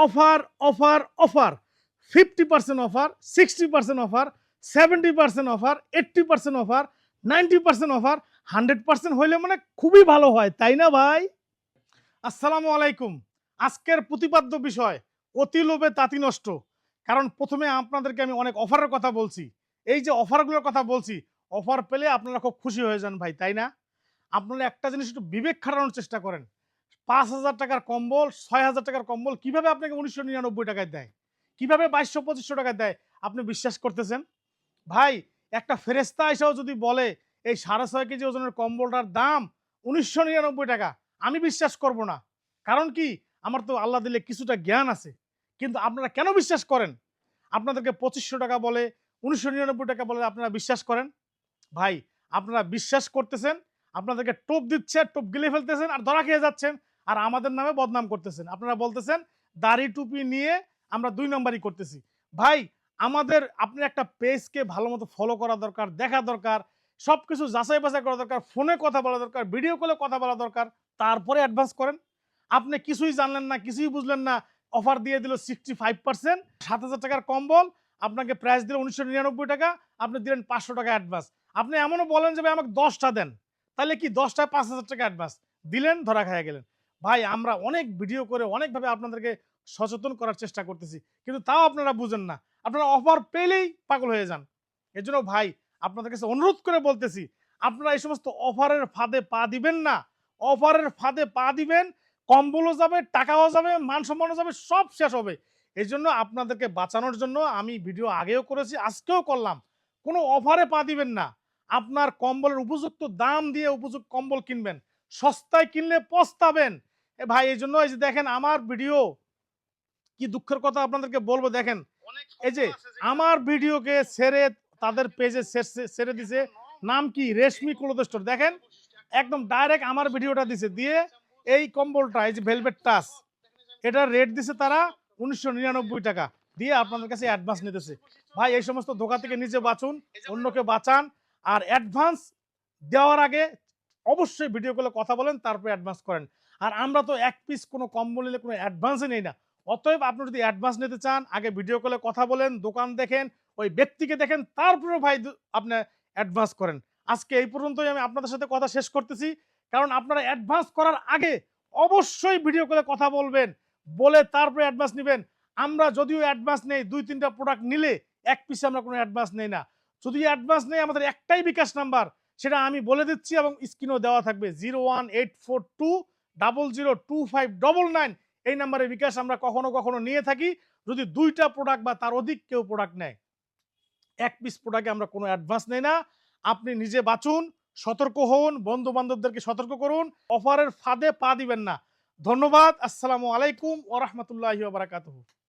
Offer offer offer 50% offer, 60% offer, 70% offer, 80% offer, 90% offer, 100% হইলে মানে খুবই ভালো হয়, তাই না ভাই? আসসালামু আলাইকুম। আজকের প্রতিপাদ্য বিষয় অতি লোভে তাঁতি নষ্ট। কারণ প্রথমে আপনাদেরকে আমি অনেক অফারের কথা বলছি। এই যে অফারগুলোর কথা বলছি, অফার পেলে আপনারা খুব খুশি হয়ে যান ভাই, তাই না? আপনারা একটা জিনিস একটু বিবেক খাটানোর চেষ্টা করেন। ৫,০০০ টাকার কম্বল, ৬,০০০ টাকার কম্বল কিভাবে আপনাকে ১৯৯৯ টাকায় দেয়? কিভাবে ২২০০-২৫০০ টাকায় দেয়? আপনি বিশ্বাস করতেছেন? ভাই, একটা ফেরেশতা এসেও যদি বলে এই ৬.৫ কেজি ওজনের কম্বলটার দাম ১৯৯৯ টাকা, আমি বিশ্বাস করব না। কারণ কি? আমার তো আল্লাহ দিলে কিছুটা জ্ঞান আছে। কিন্তু আপনারা কেন বিশ্বাস করেন? আপনাদেরকে ২৫০০ টাকা বলে, ১৯৯৯ টাকা বলে আপনারা বিশ্বাস করেন? ভাই, আপনারা বিশ্বাস করতেছেন, আপনাদেরকে টোপ দিচ্ছে, টোপ গিলে ফেলতেছেন আর ধরা খেয়ে যাচ্ছেন। আর আমাদের নামে বদনাম করতেছেন। আপনারা বলতেছেন দাড়ি টুপি নিয়ে আমরা ২ নাম্বারি করতেছি। ভাই, আমাদের আপনি একটা পেজকে ভালোমতো ফলো করা দরকার, দেখা দরকার, সবকিছু যাচাই বাছাই করা দরকার, ফোনে কথা বলা দরকার, ভিডিও কলে কথা বলা দরকার। তারপরে অ্যাডভান্স করেন। আপনি কিছুই জানলেন না, কিছুই বুঝলেন না। অফার দিয়ে দিল 65%, ৭,০০০ টাকার কম্বল, আপনাকে প্রাইস দিল ১৯৯৯ টাকা, আপনি দিলেন ৫০০ টাকা অ্যাডভান্স। আপনি এমনও বলেন যে ভাই আমাকে ১০টা দেন। তাহলে কি ১০টায় ৫,০০০ টাকা অ্যাডভান্স দিলেন, ধরা খাইয়া গেলেন। ভাই, আমরা অনেক ভিডিও করে অনেকভাবে আপনাদেরকে সচেতন করার চেষ্টা করতেছি। কিন্তু তাও আপনারা বুঝেন না। আপনারা অফার পেলেই পাগল হয়ে যান। এজন্য ভাই, আপনাদের কাছে অনুরোধ করে বলতেছি, আপনারা এই সমস্ত অফারের ফাঁদে পা দিবেন না। অফারের ফাঁদে পা দিবেন, কম্বলও যাবে, টাকাও যাবে, মান সম্মানও যাবে, সব শেষ হবে। এজন্য আপনাদেরকে বাঁচানোর জন্য আমি ভিডিও আগেও করেছি, আজকেও করলাম। কোনো অফারে পা দিবেন না। আপনার কম্বলের উপযুক্ত দাম দিয়ে উপযুক্ত কম্বল কিনবেন। সস্তায় কিনলে পস্তাবেন। ভাই, এইজন্য এই যে দেখেন আমার ভিডিও, কি দুঃখের কথা আপনাদেরকে বলবো, দেখেন এই যে আমার ভিডিওকে ছেড়ে তাদের পেজে ছেড়ে দিছে, নাম কি রেশমি ক্লোথ স্টোর, দেখেন একদম ডাইরেক্ট আমার ভিডিওটা দিছে, দিয়ে এই কম্বলটা এই যে ভেলভেট টাচ, এটার রেট দিছে তারা ১৯৯৯ টাকা দিয়ে আপনাদের কাছে অ্যাডভান্স নিতেছে। ভাই, এই সমস্ত ধোঁকা থেকে নিজে বাঁচুন, অন্যকে বাঁচান। আর অ্যাডভান্স দেওয়ার আগে অবশ্যই ভিডিও কলে কথা বলেন, তারপরে অ্যাডভান্স করেন। আর আমরা তো এক পিস কোনো কম্বল নিলে কোনো অ্যাডভান্সই নেই না। অতএব আপনি যদি অ্যাডভান্স নিতে চান, আগে ভিডিও কলে কথা বলেন, দোকান দেখেন, ওই ব্যক্তিকে দেখেন, তারপরে ভাই আপনি অ্যাডভান্স করেন। আজকে এই পর্যন্তই আমি আপনাদের সাথে কথা শেষ করতেছি। কারণ আপনারা অ্যাডভান্স করার আগে অবশ্যই ভিডিও কলে কথা বলবেন, বলে তারপরে অ্যাডভান্স নিবেন। আমরা যদিও অ্যাডভান্স নেই, ২-৩টা প্রোডাক্ট নিলে এক পিসে আমরা কোনো অ্যাডভান্স নেই না। যদি অ্যাডভান্স নেই, আমাদের একটাই বিকাশ নাম্বার, সেটা আমি বলে দিচ্ছি এবং স্ক্রিনেও দেওয়া থাকবে, 01842002599। এই নাম্বারে বিকাশ আমরা কখনো কখনো নিয়ে থাকি, যদি ২টা প্রোডাক্ট বা তার অধিক কেউ প্রোডাক্ট নেয়। এক পিস প্রোডাক্টে আমরা কোনো অ্যাডভান্স নেই না। আপনি নিজে বাঁচুন, সতর্ক হন, বন্ধু বান্ধবদেরকে সতর্ক করুন, অফারের ফাঁদে পা দিবেন না। ধন্যবাদ। আসসালামু আলাইকুম ওয়া রাহমাতুল্লাহি ওয়া বারাকাতুহু।